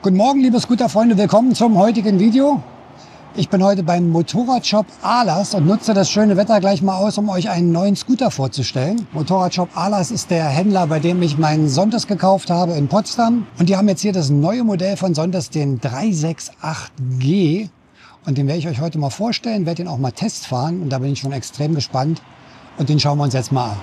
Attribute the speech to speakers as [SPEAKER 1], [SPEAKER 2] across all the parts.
[SPEAKER 1] Guten Morgen, liebe Scooterfreunde, willkommen zum heutigen Video. Ich bin heute beim Motorradshop Ahlers und nutze das schöne Wetter gleich mal aus, um euch einen neuen Scooter vorzustellen. Motorradshop Ahlers ist der Händler, bei dem ich meinen Sontes gekauft habe in Potsdam. Und die haben jetzt hier das neue Modell von Sontes, den 368G. Und den werde ich euch heute mal vorstellen, werde den auch mal testfahren. Und da bin ich schon extrem gespannt. Und den schauen wir uns jetzt mal an.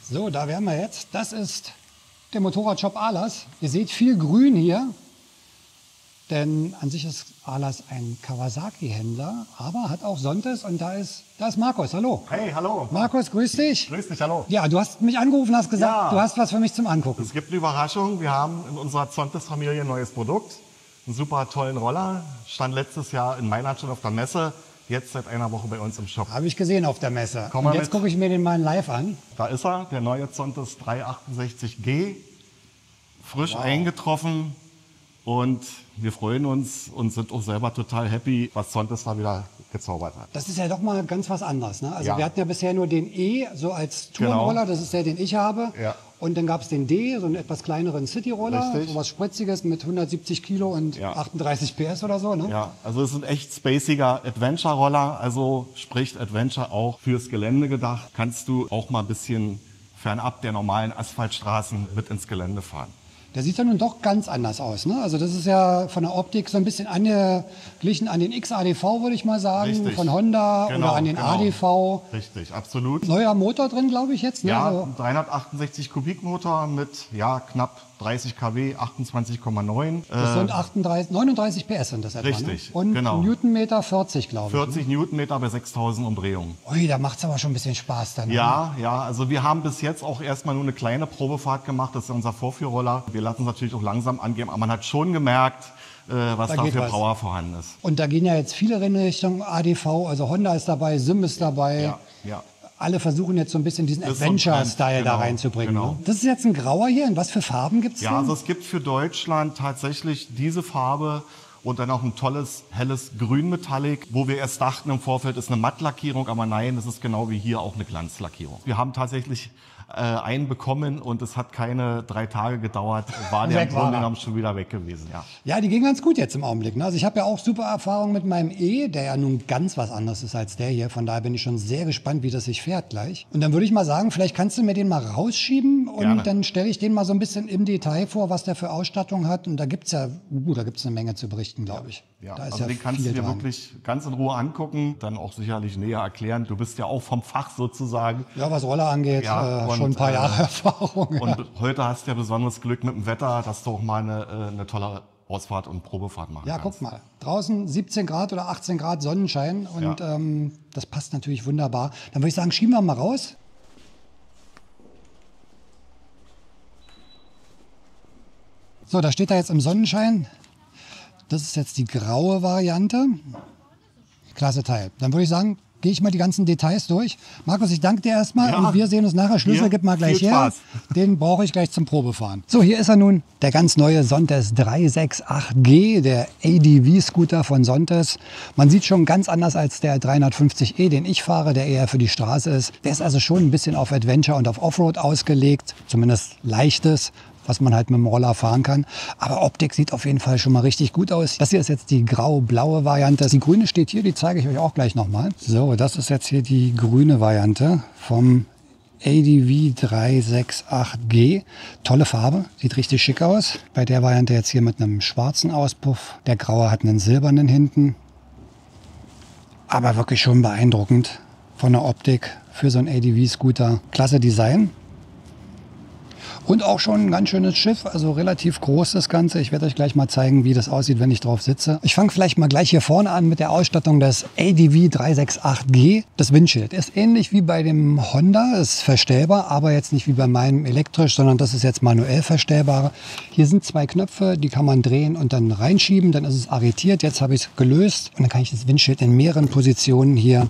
[SPEAKER 1] So, da wären wir jetzt. Das ist der Motorradshop Ahlers. Ihr seht viel Grün hier, denn an sich ist Ahlers ein Kawasaki-Händler, aber hat auch Sontes und da ist Markus. Hallo.
[SPEAKER 2] Hey, hallo.
[SPEAKER 1] Markus, grüß dich.
[SPEAKER 2] Grüß dich, hallo.
[SPEAKER 1] Ja, du hast mich angerufen, hast gesagt,
[SPEAKER 2] Ja.
[SPEAKER 1] Du hast was für mich zum Angucken.
[SPEAKER 2] Es gibt eine Überraschung. Wir haben in unserer Zontes-Familie ein neues Produkt. Einen super tollen Roller. Stand letztes Jahr in Mailand schon auf der Messe. Jetzt seit einer Woche bei uns im Shop.
[SPEAKER 1] Habe ich gesehen auf der Messe.
[SPEAKER 2] Komm
[SPEAKER 1] Und
[SPEAKER 2] mal
[SPEAKER 1] jetzt
[SPEAKER 2] mit.
[SPEAKER 1] gucke ich mir den mal live an.
[SPEAKER 2] Da ist er, der neue Zontes 368G. Frisch eingetroffen. Und wir freuen uns und sind auch selber total happy, was Zontes da wieder gezaubert hat.
[SPEAKER 1] Das ist ja doch mal ganz was anderes. Ne? Also
[SPEAKER 2] Ja.
[SPEAKER 1] wir hatten ja bisher nur den E, so als Tourenroller, das ist der, den ich habe.
[SPEAKER 2] Ja.
[SPEAKER 1] Und dann gab es den D, so einen etwas kleineren City-Roller,
[SPEAKER 2] Richtig.
[SPEAKER 1] so was Spritziges mit 170 Kilo und
[SPEAKER 2] Ja.
[SPEAKER 1] 38 PS oder so. Ne?
[SPEAKER 2] Ja, also es ist ein echt spaciger Adventure-Roller, also spricht Adventure auch fürs Gelände gedacht. Kannst du auch mal ein bisschen fernab der normalen Asphaltstraßen mit ins Gelände fahren.
[SPEAKER 1] Der sieht ja nun doch ganz anders aus. Ne? Also das ist ja von der Optik so ein bisschen angeglichen an den XADV, würde ich mal sagen,
[SPEAKER 2] Richtig.
[SPEAKER 1] von Honda
[SPEAKER 2] Genau,
[SPEAKER 1] oder an den
[SPEAKER 2] genau.
[SPEAKER 1] ADV.
[SPEAKER 2] Richtig, absolut.
[SPEAKER 1] Neuer Motor drin, glaube ich jetzt. Ne?
[SPEAKER 2] Ja,
[SPEAKER 1] Also,
[SPEAKER 2] ein 368 Kubikmotor mit knapp 30 kW, 28,9.
[SPEAKER 1] das sind 39 PS sind das etwa.
[SPEAKER 2] Richtig,
[SPEAKER 1] Ne? Und
[SPEAKER 2] genau.
[SPEAKER 1] Newtonmeter 40, glaube ich.
[SPEAKER 2] 40 Newtonmeter bei 6000 Umdrehungen.
[SPEAKER 1] Ui, da macht es aber schon ein bisschen Spaß dann. Ne?
[SPEAKER 2] Ja, also wir haben bis jetzt auch erstmal nur eine kleine Probefahrt gemacht. Das ist unser Vorführroller. Wir lassen es natürlich auch langsam angehen, aber man hat schon gemerkt, was da
[SPEAKER 1] geht
[SPEAKER 2] für
[SPEAKER 1] was.
[SPEAKER 2] Power vorhanden ist.
[SPEAKER 1] Und da gehen ja jetzt viele Rennen Richtung ADV, also Honda ist dabei, Sim ist dabei.
[SPEAKER 2] Ja.
[SPEAKER 1] Alle versuchen jetzt so ein bisschen diesen
[SPEAKER 2] Das ist so ein
[SPEAKER 1] Adventure-Style
[SPEAKER 2] Trend,
[SPEAKER 1] da
[SPEAKER 2] genau,
[SPEAKER 1] reinzubringen.
[SPEAKER 2] genau.
[SPEAKER 1] Ne? Das ist jetzt ein grauer hier. In was für Farben gibt es
[SPEAKER 2] Ja,
[SPEAKER 1] denn?
[SPEAKER 2] also es gibt für Deutschland tatsächlich diese Farbe und dann auch ein tolles, helles Grün-Metallic, wo wir erst dachten im Vorfeld, ist eine Mattlackierung, aber nein, das ist genau wie hier auch eine Glanzlackierung. Wir haben tatsächlich einen bekommen und es hat keine 3 Tage gedauert, war der im
[SPEAKER 1] Weg war
[SPEAKER 2] Grunde
[SPEAKER 1] er.
[SPEAKER 2] genommen schon wieder weg gewesen. Ja.
[SPEAKER 1] Ja, die gehen ganz gut jetzt im Augenblick. Ne? Also ich habe ja auch super Erfahrung mit meinem E, der ja nun ganz was anderes ist als der hier. Von daher bin ich schon sehr gespannt, wie das sich fährt gleich. Und dann würde ich mal sagen, vielleicht kannst du mir den mal rausschieben und
[SPEAKER 2] Gerne.
[SPEAKER 1] dann stelle ich den mal so ein bisschen im Detail vor, was der für Ausstattung hat. Und da gibt's ja, da gibt's eine Menge zu berichten, glaube ich.
[SPEAKER 2] Ja,
[SPEAKER 1] Da ist
[SPEAKER 2] also
[SPEAKER 1] ja
[SPEAKER 2] den kannst du
[SPEAKER 1] viel
[SPEAKER 2] dir
[SPEAKER 1] dran.
[SPEAKER 2] wirklich ganz in Ruhe angucken, dann auch sicherlich näher erklären. Du bist ja auch vom Fach sozusagen.
[SPEAKER 1] Ja, was Roller angeht,
[SPEAKER 2] Ja,
[SPEAKER 1] schon ein paar Jahre Erfahrung.
[SPEAKER 2] Und
[SPEAKER 1] Ja.
[SPEAKER 2] heute hast du ja besonderes Glück mit dem Wetter, dass du auch mal eine tolle Ausfahrt und Probefahrt machen
[SPEAKER 1] Ja,
[SPEAKER 2] kannst.
[SPEAKER 1] guck mal. Draußen 17 Grad oder 18 Grad Sonnenschein und
[SPEAKER 2] Ja.
[SPEAKER 1] das passt natürlich wunderbar. Dann würde ich sagen, schieben wir mal raus. So, da steht er jetzt im Sonnenschein. Das ist jetzt die graue Variante. Klasse Teil. Dann würde ich sagen, gehe ich mal die ganzen Details durch. Markus, ich danke dir erstmal
[SPEAKER 2] Ja.
[SPEAKER 1] und wir sehen uns nachher. Schlüssel
[SPEAKER 2] Hier,
[SPEAKER 1] gib mal gleich
[SPEAKER 2] viel
[SPEAKER 1] her.
[SPEAKER 2] Spaß.
[SPEAKER 1] Den brauche ich gleich zum Probefahren. So, hier ist er nun, der ganz neue Sontes 368G, der ADV-Scooter von Sontes. Man sieht schon ganz anders als der 350e, den ich fahre, der eher für die Straße ist. Der ist also schon ein bisschen auf Adventure und auf Offroad ausgelegt, zumindest leichtes, was man halt mit dem Roller fahren kann. Aber Optik sieht auf jeden Fall schon mal richtig gut aus. Das hier ist jetzt die grau-blaue Variante. Die grüne steht hier, die zeige ich euch auch gleich nochmal. So, das ist jetzt hier die grüne Variante vom ADV 368G. Tolle Farbe, sieht richtig schick aus. Bei der Variante jetzt hier mit einem schwarzen Auspuff. Der graue hat einen silbernen hinten. Aber wirklich schon beeindruckend von der Optik für so einen ADV-Scooter. Klasse Design. Und auch schon ein ganz schönes Schiff, also relativ groß das Ganze. Ich werde euch gleich mal zeigen, wie das aussieht, wenn ich drauf sitze. Ich fange vielleicht mal gleich hier vorne an mit der Ausstattung des ADV 368G. Das Windschild ist ähnlich wie bei dem Honda, ist verstellbar, aber jetzt nicht wie bei meinem elektrisch, sondern das ist jetzt manuell verstellbar. Hier sind 2 Knöpfe, die kann man drehen und dann reinschieben, dann ist es arretiert. Jetzt habe ich es gelöst und dann kann ich das Windschild in mehreren Positionen hier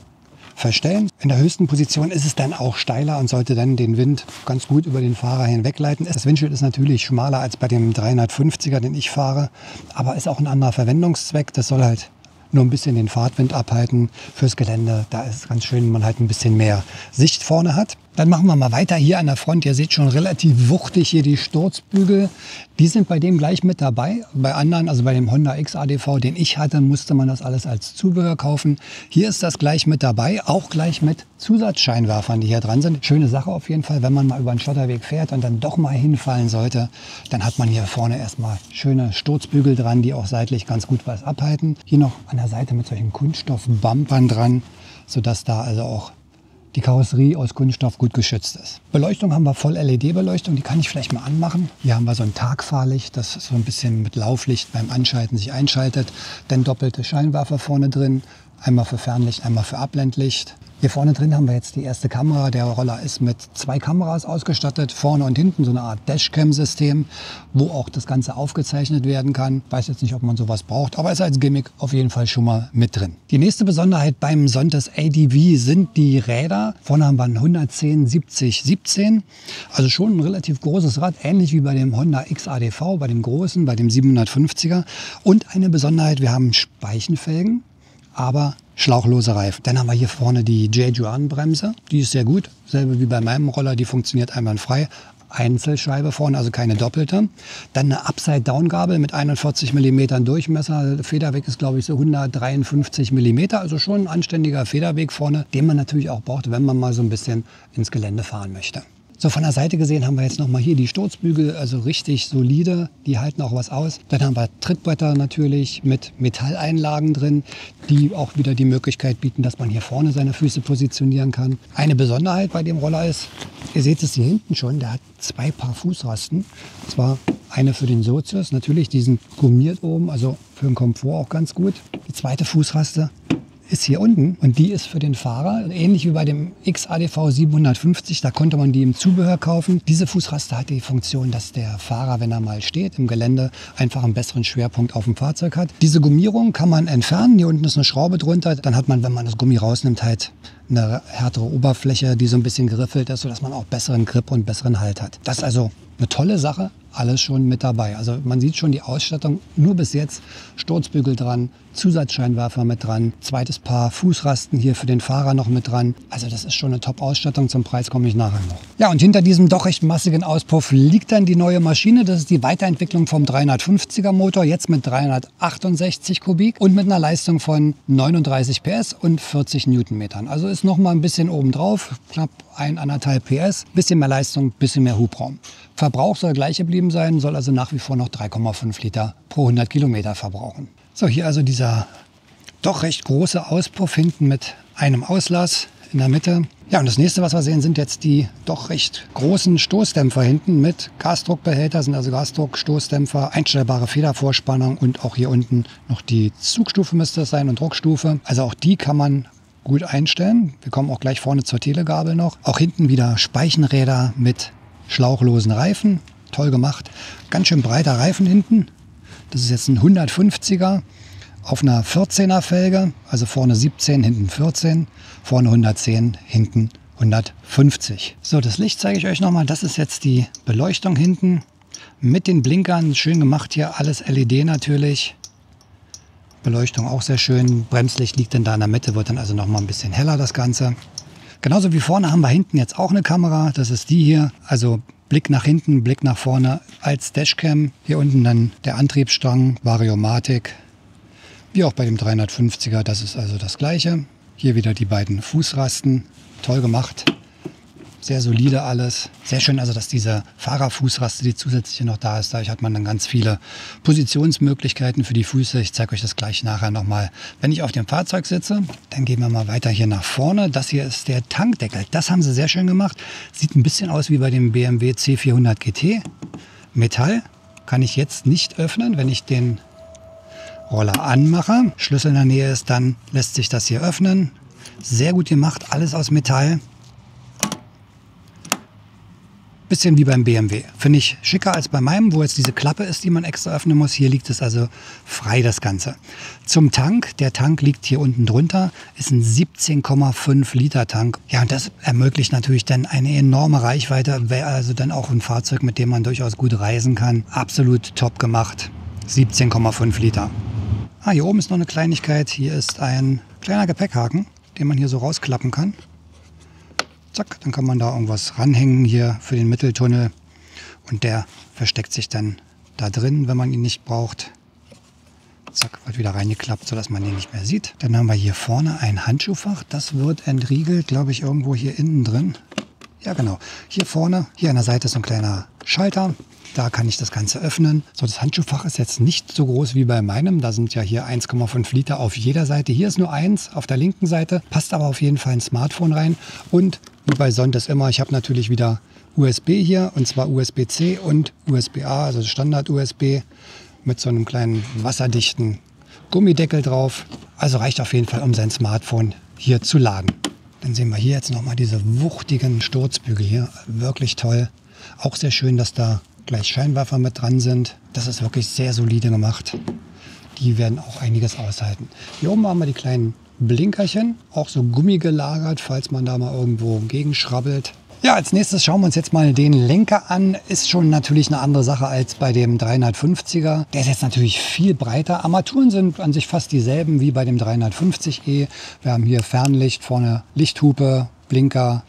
[SPEAKER 1] verstellen. In der höchsten Position ist es dann auch steiler und sollte dann den Wind ganz gut über den Fahrer hinwegleiten. Das Windschild ist natürlich schmaler als bei dem 350er, den ich fahre, aber ist auch ein anderer Verwendungszweck. Das soll halt nur ein bisschen den Fahrtwind abhalten fürs Gelände. Da ist es ganz schön, wenn man halt ein bisschen mehr Sicht vorne hat. Dann machen wir mal weiter hier an der Front. Ihr seht schon relativ wuchtig hier die Sturzbügel. Die sind bei dem gleich mit dabei. Bei anderen, also bei dem Honda XADV, den ich hatte, musste man das alles als Zubehör kaufen. Hier ist das gleich mit dabei, auch gleich mit Zusatzscheinwerfern, die hier dran sind. Schöne Sache auf jeden Fall, wenn man mal über einen Schotterweg fährt und dann doch mal hinfallen sollte, dann hat man hier vorne erstmal schöne Sturzbügel dran, die auch seitlich ganz gut was abhalten. Hier noch an der Seite mit solchen Kunststoff-Bumpern dran, sodass da also auch die Karosserie aus Kunststoff gut geschützt ist. Beleuchtung haben wir voll LED-Beleuchtung, die kann ich vielleicht mal anmachen. Hier haben wir so ein Tagfahrlicht, das so ein bisschen mit Lauflicht beim Anschalten sich einschaltet. Dann doppelte Scheinwerfer vorne drin, einmal für Fernlicht, einmal für Abblendlicht. Hier vorne drin haben wir jetzt die erste Kamera. Der Roller ist mit 2 Kameras ausgestattet, vorne und hinten, so eine Art Dashcam-System, wo auch das Ganze aufgezeichnet werden kann. Weiß jetzt nicht, ob man sowas braucht, aber ist als Gimmick auf jeden Fall schon mal mit drin. Die nächste Besonderheit beim Sontes ADV sind die Räder. Vorne haben wir ein 110/70/17, also schon ein relativ großes Rad, ähnlich wie bei dem Honda XADV, bei dem großen, bei dem 750er. Und eine Besonderheit, wir haben Speichenfelgen, aber schlauchlose Reifen. Dann haben wir hier vorne die Jejuan-Bremse. Die ist sehr gut. Selbe wie bei meinem Roller. Die funktioniert einwandfrei. Einzelscheibe vorne, also keine doppelte. Dann eine Upside-Down-Gabel mit 41 mm Durchmesser. Der Federweg ist, glaube ich, so 153 mm. Also schon ein anständiger Federweg vorne, den man natürlich auch braucht, wenn man mal so ein bisschen ins Gelände fahren möchte. So, von der Seite gesehen haben wir jetzt nochmal hier die Sturzbügel, also richtig solide, die halten auch was aus. Dann haben wir Trittbretter natürlich mit Metalleinlagen drin, die auch wieder die Möglichkeit bieten, dass man hier vorne seine Füße positionieren kann. Eine Besonderheit bei dem Roller ist, ihr seht es hier hinten schon, der hat 2 Paar Fußrasten. Und zwar eine für den Sozius, natürlich, die sind gummiert oben, also für den Komfort auch ganz gut. Die zweite Fußraste ist hier unten und die ist für den Fahrer, ähnlich wie bei dem XADV 750, da konnte man die im Zubehör kaufen. Diese Fußraste hat die Funktion, dass der Fahrer, wenn er mal steht im Gelände, einfach einen besseren Schwerpunkt auf dem Fahrzeug hat. Diese Gummierung kann man entfernen, hier unten ist eine Schraube drunter, dann hat man, wenn man das Gummi rausnimmt, halt eine härtere Oberfläche, die so ein bisschen geriffelt ist, sodass man auch besseren Grip und besseren Halt hat. Das ist also eine tolle Sache, alles schon mit dabei. Also man sieht schon die Ausstattung, nur bis jetzt Sturzbügel dran, Zusatzscheinwerfer mit dran, zweites Paar Fußrasten hier für den Fahrer noch mit dran. Also das ist schon eine Top-Ausstattung, zum Preis komme ich nachher noch. Ja, und hinter diesem doch recht massigen Auspuff liegt dann die neue Maschine. Das ist die Weiterentwicklung vom 350er Motor, jetzt mit 368 Kubik und mit einer Leistung von 39 PS und 40 Newtonmetern. Also ist noch mal ein bisschen obendrauf, knapp 1,5 PS, bisschen mehr Leistung, bisschen mehr Hubraum. Verbrauch soll gleich geblieben sein, soll also nach wie vor noch 3,5 Liter pro 100 Kilometer verbrauchen. So, hier also dieser doch recht große Auspuff hinten mit einem Auslass in der Mitte. Ja, und das nächste, was wir sehen, sind jetzt die doch recht großen Stoßdämpfer hinten mit Gasdruckbehälter, sind also Gasdruckstoßdämpfer, einstellbare Federvorspannung und auch hier unten noch die Zugstufe müsste es sein und Druckstufe. Also auch die kann man gut einstellen. Wir kommen auch gleich vorne zur Telegabel noch. Auch hinten wieder Speichenräder mit schlauchlosen Reifen. Toll gemacht. Ganz schön breiter Reifen hinten. Das ist jetzt ein 150er auf einer 14er Felge. Also vorne 17, hinten 14. Vorne 110, hinten 150. So, das Licht zeige ich euch nochmal. Das ist jetzt die Beleuchtung hinten. Mit den Blinkern. Schön gemacht hier. Alles LED natürlich. Beleuchtung auch sehr schön. Bremslicht liegt dann da in der Mitte. Wird dann also nochmal ein bisschen heller das Ganze. Genauso wie vorne haben wir hinten jetzt auch eine Kamera. Das ist die hier. Also Blick nach hinten, Blick nach vorne als Dashcam. Hier unten dann der Antriebsstrang, Variomatic. Wie auch bei dem 350er, das ist also das gleiche. Hier wieder die beiden Fußrasten. Toll gemacht. Sehr solide alles. Sehr schön also, dass diese Fahrerfußraste, die zusätzlich noch da ist, dadurch hat man dann ganz viele Positionsmöglichkeiten für die Füße. Ich zeige euch das gleich nachher nochmal, wenn ich auf dem Fahrzeug sitze. Dann gehen wir mal weiter hier nach vorne. Das hier ist der Tankdeckel. Das haben sie sehr schön gemacht. Sieht ein bisschen aus wie bei dem BMW C400 GT. Metall kann ich jetzt nicht öffnen, wenn ich den Roller anmache. Schlüssel in der Nähe ist, dann lässt sich das hier öffnen. Sehr gut gemacht, alles aus Metall. Bisschen wie beim BMW. Finde ich schicker als bei meinem, wo jetzt diese Klappe ist, die man extra öffnen muss. Hier liegt es also frei, das Ganze. Zum Tank. Der Tank liegt hier unten drunter. Ist ein 17,5 Liter Tank. Ja, und das ermöglicht natürlich dann eine enorme Reichweite. Wäre also dann auch ein Fahrzeug, mit dem man durchaus gut reisen kann. Absolut top gemacht. 17,5 Liter. Hier oben ist noch eine Kleinigkeit. Hier ist ein kleiner Gepäckhaken, den man hier so rausklappen kann. Zack, dann kann man da irgendwas ranhängen hier für den Mitteltunnel. Und der versteckt sich dann da drin, wenn man ihn nicht braucht. Zack, wird wieder reingeklappt, sodass man ihn nicht mehr sieht. Dann haben wir hier vorne ein Handschuhfach. Das wird entriegelt, glaube ich, irgendwo hier innen drin. Ja, genau. Hier vorne, hier an der Seite ist so ein kleiner Schalter. Da kann ich das Ganze öffnen. So, das Handschuhfach ist jetzt nicht so groß wie bei meinem. Da sind ja hier 1,5 Liter auf jeder Seite. Hier ist nur eins auf der linken Seite. Passt aber auf jeden Fall ein Smartphone rein. Und wie bei Sontes immer, ich habe natürlich wieder USB hier. Und zwar USB-C und USB-A, also Standard-USB. Mit so einem kleinen wasserdichten Gummideckel drauf. Also reicht auf jeden Fall, um sein Smartphone hier zu laden. Dann sehen wir hier jetzt nochmal diese wuchtigen Sturzbügel hier. Wirklich toll. Auch sehr schön, dass da gleich Scheinwerfer mit dran sind. Das ist wirklich sehr solide gemacht. Die werden auch einiges aushalten. Hier oben haben wir die kleinen Blinkerchen. Auch so Gummi gelagert, falls man da mal irgendwo gegenschrabbelt. Ja, als nächstes schauen wir uns jetzt mal den Lenker an. Ist schon natürlich eine andere Sache als bei dem 350er. Der ist jetzt natürlich viel breiter. Armaturen sind an sich fast dieselben wie bei dem 350e. Wir haben hier Fernlicht, vorne Lichthupe, Blinker,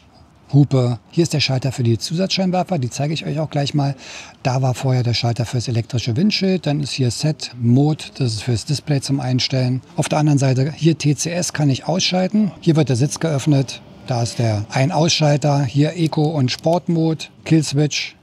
[SPEAKER 1] Hupe. Hier ist der Schalter für die Zusatzscheinwerfer, die zeige ich euch auch gleich mal. Da war vorher der Schalter fürs elektrische Windschild. Dann ist hier Set, Mode, das ist fürs Display zum Einstellen. Auf der anderen Seite hier TCS kann ich ausschalten. Hier wird der Sitz geöffnet. Da ist der Ein-Ausschalter, hier Eco- und Sportmode, Killswitch,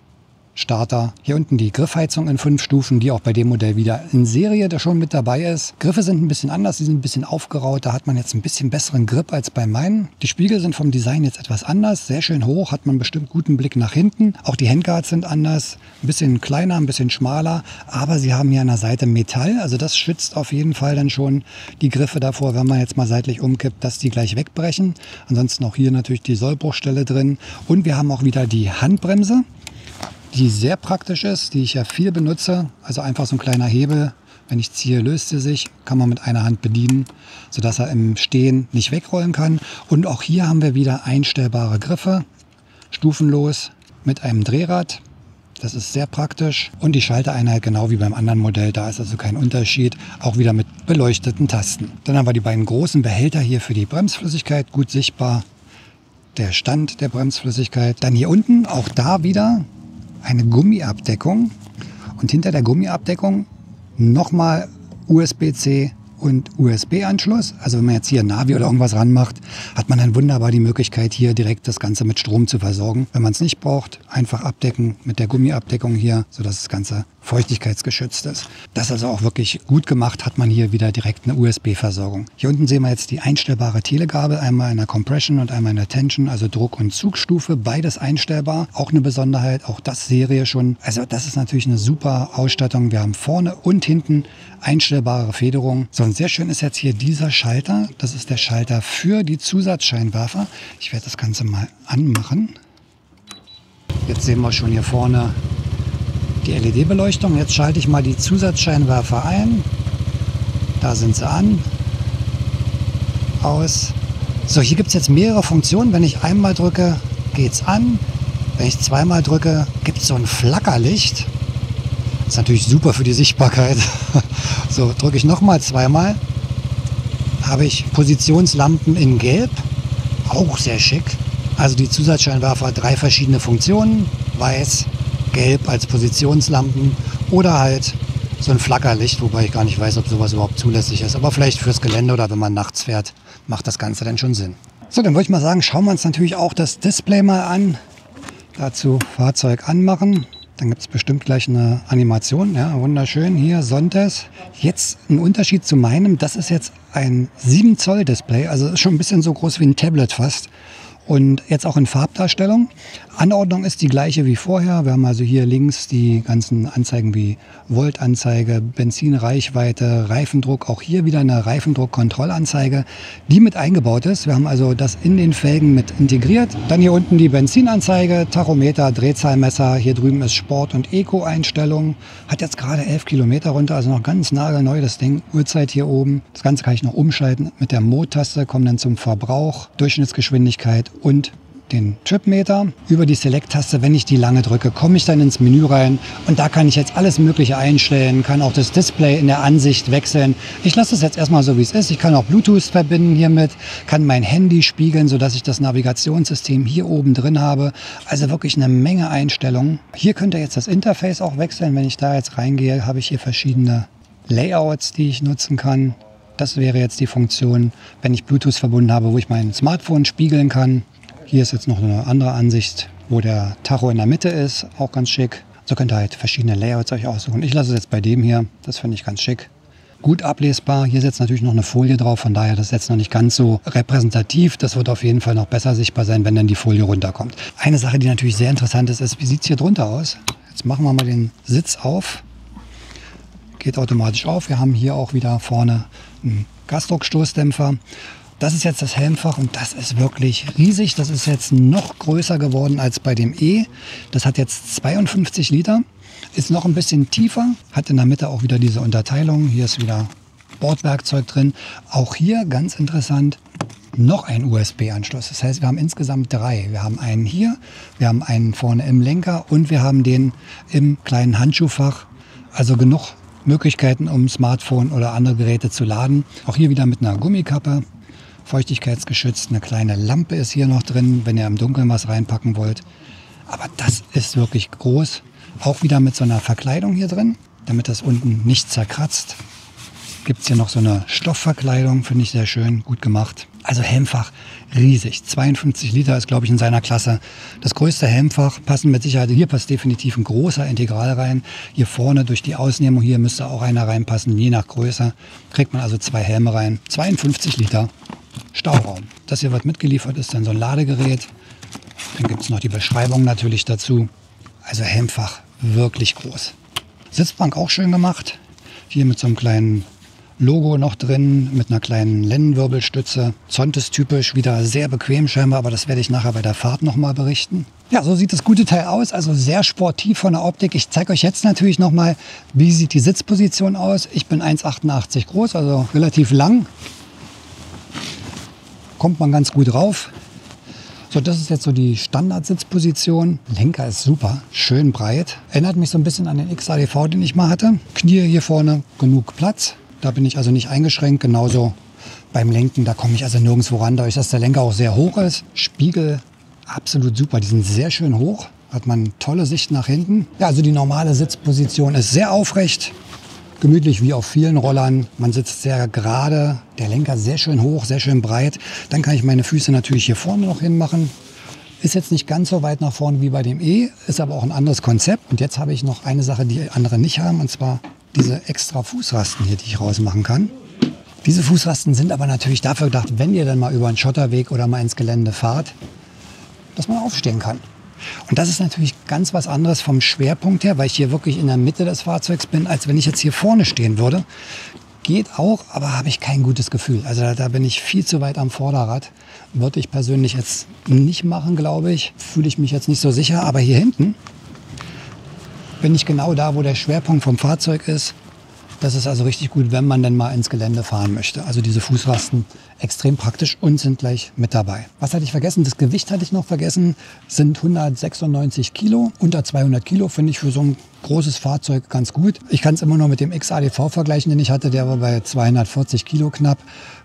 [SPEAKER 1] Starter. Hier unten die Griffheizung in 5 Stufen, die auch bei dem Modell wieder in Serie da schon mit dabei ist. Griffe sind ein bisschen anders, die sind ein bisschen aufgeraut. Da hat man jetzt ein bisschen besseren Grip als bei meinen. Die Spiegel sind vom Design jetzt etwas anders, sehr schön hoch, hat man bestimmt guten Blick nach hinten. Auch die Handguards sind anders, ein bisschen kleiner, ein bisschen schmaler, aber sie haben hier an der Seite Metall. Also das schützt auf jeden Fall dann schon die Griffe davor, wenn man jetzt mal seitlich umkippt, dass die gleich wegbrechen. Ansonsten auch hier natürlich die Sollbruchstelle drin. Und wir haben auch wieder die Handbremse, die sehr praktisch ist, die ich ja viel benutze. Also einfach so ein kleiner Hebel. Wenn ich ziehe, löst sie sich. Kann man mit einer Hand bedienen, sodass er im Stehen nicht wegrollen kann. Und auch hier haben wir wieder einstellbare Griffe. Stufenlos mit einem Drehrad. Das ist sehr praktisch. Und die Schaltereinheit genau wie beim anderen Modell. Da ist also kein Unterschied. Auch wieder mit beleuchteten Tasten. Dann haben wir die beiden großen Behälter hier für die Bremsflüssigkeit. Gut sichtbar der Stand der Bremsflüssigkeit. Dann hier unten, auch da wieder eine Gummiabdeckung und hinter der Gummiabdeckung nochmal USB-C und USB-Anschluss. Also wenn man jetzt hier Navi oder irgendwas ranmacht, hat man dann wunderbar die Möglichkeit, hier direkt das Ganze mit Strom zu versorgen. Wenn man es nicht braucht, einfach abdecken mit der Gummiabdeckung hier, sodass das Ganze feuchtigkeitsgeschützt ist. Das ist also auch wirklich gut gemacht, hat man hier wieder direkt eine USB-Versorgung. Hier unten sehen wir jetzt die einstellbare Telegabel, einmal in der Compression und einmal in der Tension, also Druck- und Zugstufe, beides einstellbar. Auch eine Besonderheit, auch das Serie schon. Also das ist natürlich eine super Ausstattung. Wir haben vorne und hinten einstellbare Federung. So, und sehr schön ist jetzt hier dieser Schalter. Das ist der Schalter für die Zusatzscheinwerfer. Ich werde das Ganze mal anmachen. Jetzt sehen wir schon hier vorne die LED-Beleuchtung. Jetzt schalte ich mal die Zusatzscheinwerfer ein. Da sind sie an. Aus. So, hier gibt es jetzt mehrere Funktionen. Wenn ich einmal drücke, geht es an. Wenn ich zweimal drücke, gibt es so ein Flackerlicht. Das ist natürlich super für die Sichtbarkeit. So, drücke ich nochmal zweimal. Habe ich Positionslampen in Gelb. Auch sehr schick. Also die Zusatzscheinwerfer, 3 verschiedene Funktionen. Weiß, Gelb als Positionslampen oder halt so ein Flackerlicht, wobei ich gar nicht weiß, ob sowas überhaupt zulässig ist. Aber vielleicht fürs Gelände oder wenn man nachts fährt, macht das Ganze dann schon Sinn. So, dann würde ich mal sagen, schauen wir uns natürlich auch das Display mal an. Dazu Fahrzeug anmachen. Dann gibt es bestimmt gleich eine Animation. Ja, wunderschön. Hier Sontes. Jetzt ein Unterschied zu meinem. Das ist jetzt ein 7 Zoll Display. Also ist schon ein bisschen so groß wie ein Tablet fast. Und jetzt auch in Farbdarstellung. Anordnung ist die gleiche wie vorher. Wir haben also hier links die ganzen Anzeigen wie Voltanzeige, Benzinreichweite, Reifendruck. Auch hier wieder eine Reifendruckkontrollanzeige, die mit eingebaut ist. Wir haben also das in den Felgen mit integriert. Dann hier unten die Benzinanzeige, Tachometer, Drehzahlmesser. Hier drüben ist Sport- und Eco-Einstellung. Hat jetzt gerade 11 Kilometer runter, also noch ganz nagelneu das Ding. Uhrzeit hier oben. Das Ganze kann ich noch umschalten mit der Mode-Taste, kommen dann zum Verbrauch, Durchschnittsgeschwindigkeit und den Tripmeter. Über die Select-Taste, wenn ich die lange drücke, komme ich dann ins Menü rein und da kann ich jetzt alles Mögliche einstellen, kann auch das Display in der Ansicht wechseln. Ich lasse es jetzt erstmal so, wie es ist. Ich kann auch Bluetooth verbinden hiermit, kann mein Handy spiegeln, sodass ich das Navigationssystem hier oben drin habe. Also wirklich eine Menge Einstellungen. Hier könnt ihr jetzt das Interface auch wechseln. Wenn ich da jetzt reingehe, habe ich hier verschiedene Layouts, die ich nutzen kann. Das wäre jetzt die Funktion, wenn ich Bluetooth verbunden habe, wo ich mein Smartphone spiegeln kann. Hier ist jetzt noch eine andere Ansicht, wo der Tacho in der Mitte ist, auch ganz schick. So könnt ihr halt verschiedene Layouts euch aussuchen. Ich lasse es jetzt bei dem hier, das finde ich ganz schick. Gut ablesbar, hier setzt natürlich noch eine Folie drauf, von daher das ist jetzt noch nicht ganz so repräsentativ. Das wird auf jeden Fall noch besser sichtbar sein, wenn dann die Folie runterkommt. Eine Sache, die natürlich sehr interessant ist, wie sieht es hier drunter aus? Jetzt machen wir mal den Sitz auf. Geht automatisch auf. Wir haben hier auch wieder vorne einen Gasdruckstoßdämpfer. Das ist jetzt das Helmfach und das ist wirklich riesig. Das ist jetzt noch größer geworden als bei dem E. Das hat jetzt 52 Liter, ist noch ein bisschen tiefer, hat in der Mitte auch wieder diese Unterteilung. Hier ist wieder Bordwerkzeug drin. Auch hier ganz interessant, noch ein USB-Anschluss. Das heißt, wir haben insgesamt 3. Wir haben einen hier, wir haben einen vorne im Lenker und wir haben den im kleinen Handschuhfach. Also genug Möglichkeiten, um Smartphone oder andere Geräte zu laden. Auch hier wieder mit einer Gummikappe. Feuchtigkeitsgeschützt, eine kleine Lampe ist hier noch drin, wenn ihr im Dunkeln was reinpacken wollt. Aber das ist wirklich groß. Auch wieder mit so einer Verkleidung hier drin, damit das unten nicht zerkratzt. Gibt es hier noch so eine Stoffverkleidung, finde ich sehr schön, gut gemacht. Also Helmfach riesig, 52 Liter ist glaube ich in seiner Klasse. Das größte Helmfach, passen mit Sicherheit, hier passt definitiv ein großer Integral rein. Hier vorne durch die Ausnehmung, hier müsste auch einer reinpassen, je nach Größe. Kriegt man also 2 Helme rein, 52 Liter. Stauraum. Das hier, was mitgeliefert ist, dann so ein Ladegerät. Dann gibt es noch die Beschreibung natürlich dazu. Also Helmfach wirklich groß. Sitzbank auch schön gemacht. Hier mit so einem kleinen Logo noch drin, mit einer kleinen Lendenwirbelstütze. Zontes typisch, wieder sehr bequem scheinbar, aber das werde ich nachher bei der Fahrt nochmal berichten. Ja, so sieht das gute Teil aus, also sehr sportiv von der Optik. Ich zeige euch jetzt natürlich nochmal, wie sieht die Sitzposition aus. Ich bin 1,88 groß, also relativ lang. Kommt man ganz gut rauf. So, das ist jetzt so die Standardsitzposition. Lenker ist super, schön breit. Erinnert mich so ein bisschen an den XADV, den ich mal hatte. Knie hier vorne, genug Platz. Da bin ich also nicht eingeschränkt. Genauso beim Lenken, da komme ich also nirgendwo ran, dadurch, dass der Lenker auch sehr hoch ist. Spiegel absolut super, die sind sehr schön hoch. Hat man tolle Sicht nach hinten. Ja, also die normale Sitzposition ist sehr aufrecht. Gemütlich wie auf vielen Rollern. Man sitzt sehr gerade, der Lenker sehr schön hoch, sehr schön breit. Dann kann ich meine Füße natürlich hier vorne noch hinmachen. Ist jetzt nicht ganz so weit nach vorne wie bei dem E, ist aber auch ein anderes Konzept. Und jetzt habe ich noch eine Sache, die andere nicht haben, und zwar diese extra Fußrasten hier, die ich rausmachen kann. Diese Fußrasten sind aber natürlich dafür gedacht, wenn ihr dann mal über einen Schotterweg oder mal ins Gelände fahrt, dass man aufstehen kann. Und das ist natürlich ganz was anderes vom Schwerpunkt her, weil ich hier wirklich in der Mitte des Fahrzeugs bin, als wenn ich jetzt hier vorne stehen würde. Geht auch, aber habe ich kein gutes Gefühl. Also da bin ich viel zu weit am Vorderrad. Würde ich persönlich jetzt nicht machen, glaube ich. Fühle ich mich jetzt nicht so sicher. Aber hier hinten bin ich genau da, wo der Schwerpunkt vom Fahrzeug ist. Das ist also richtig gut, wenn man denn mal ins Gelände fahren möchte. Also diese Fußrasten extrem praktisch und sind gleich mit dabei. Was hatte ich vergessen? Das Gewicht hatte ich noch vergessen. Sind 196 Kilo. Unter 200 Kilo finde ich für so ein großes Fahrzeug ganz gut. Ich kann es immer nur mit dem XADV vergleichen, den ich hatte. Der war bei 240 Kilo knapp.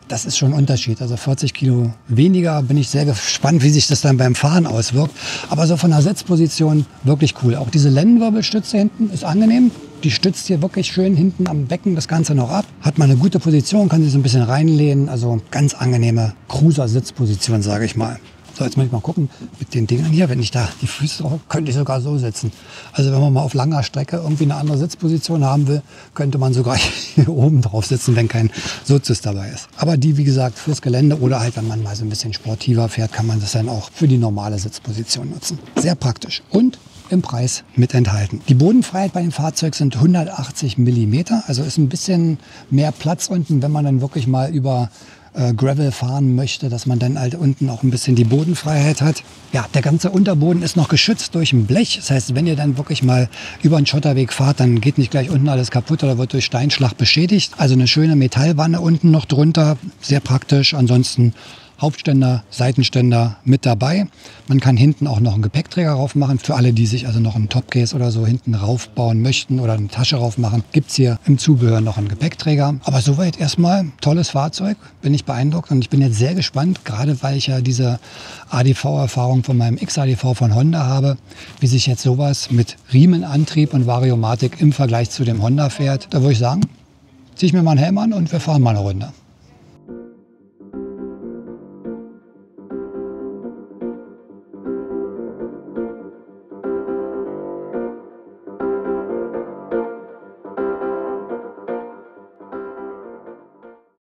[SPEAKER 1] Das ist schon ein Unterschied. Also 40 Kilo weniger. Bin ich sehr gespannt, wie sich das dann beim Fahren auswirkt. Aber so von der Sitzposition wirklich cool. Auch diese Lendenwirbelstütze hinten ist angenehm. Die stützt hier wirklich schön hinten am Becken das Ganze noch ab. Hat man eine gute Position, kann sich so ein bisschen reinlehnen. Also ganz angenehme Cruiser-Sitzposition, sage ich mal. So, jetzt muss ich mal gucken mit den Dingern hier. Wenn ich da die Füße drauf habe, könnte ich sogar so sitzen. Also wenn man mal auf langer Strecke irgendwie eine andere Sitzposition haben will, könnte man sogar hier oben drauf sitzen, wenn kein Sitz dabei ist. Aber die, wie gesagt, fürs Gelände oder halt, wenn man mal so ein bisschen sportiver fährt, kann man das dann auch für die normale Sitzposition nutzen. Sehr praktisch. Und im Preis mit enthalten. Die Bodenfreiheit bei dem Fahrzeug sind 180 mm, also ist ein bisschen mehr Platz unten, wenn man dann wirklich mal über Gravel fahren möchte, dass man dann halt unten auch ein bisschen die Bodenfreiheit hat. Ja, der ganze Unterboden ist noch geschützt durch ein Blech. Das heißt, wenn ihr dann wirklich mal über einen Schotterweg fahrt, dann geht nicht gleich unten alles kaputt oder wird durch Steinschlag beschädigt. Also eine schöne Metallwanne unten noch drunter, sehr praktisch. Ansonsten Hauptständer, Seitenständer mit dabei. Man kann hinten auch noch einen Gepäckträger rauf machen. Für alle, die sich also noch einen Topcase oder so hinten raufbauen möchten oder eine Tasche rauf machen, gibt es hier im Zubehör noch einen Gepäckträger. Aber soweit erstmal tolles Fahrzeug, bin ich beeindruckt und ich bin jetzt sehr gespannt, gerade weil ich ja diese ADV-Erfahrung von meinem XADV von Honda habe, wie sich jetzt sowas mit Riemenantrieb und Variomatik im Vergleich zu dem Honda fährt. Da würde ich sagen, ziehe ich mir mal einen Helm an und wir fahren mal eine Runde.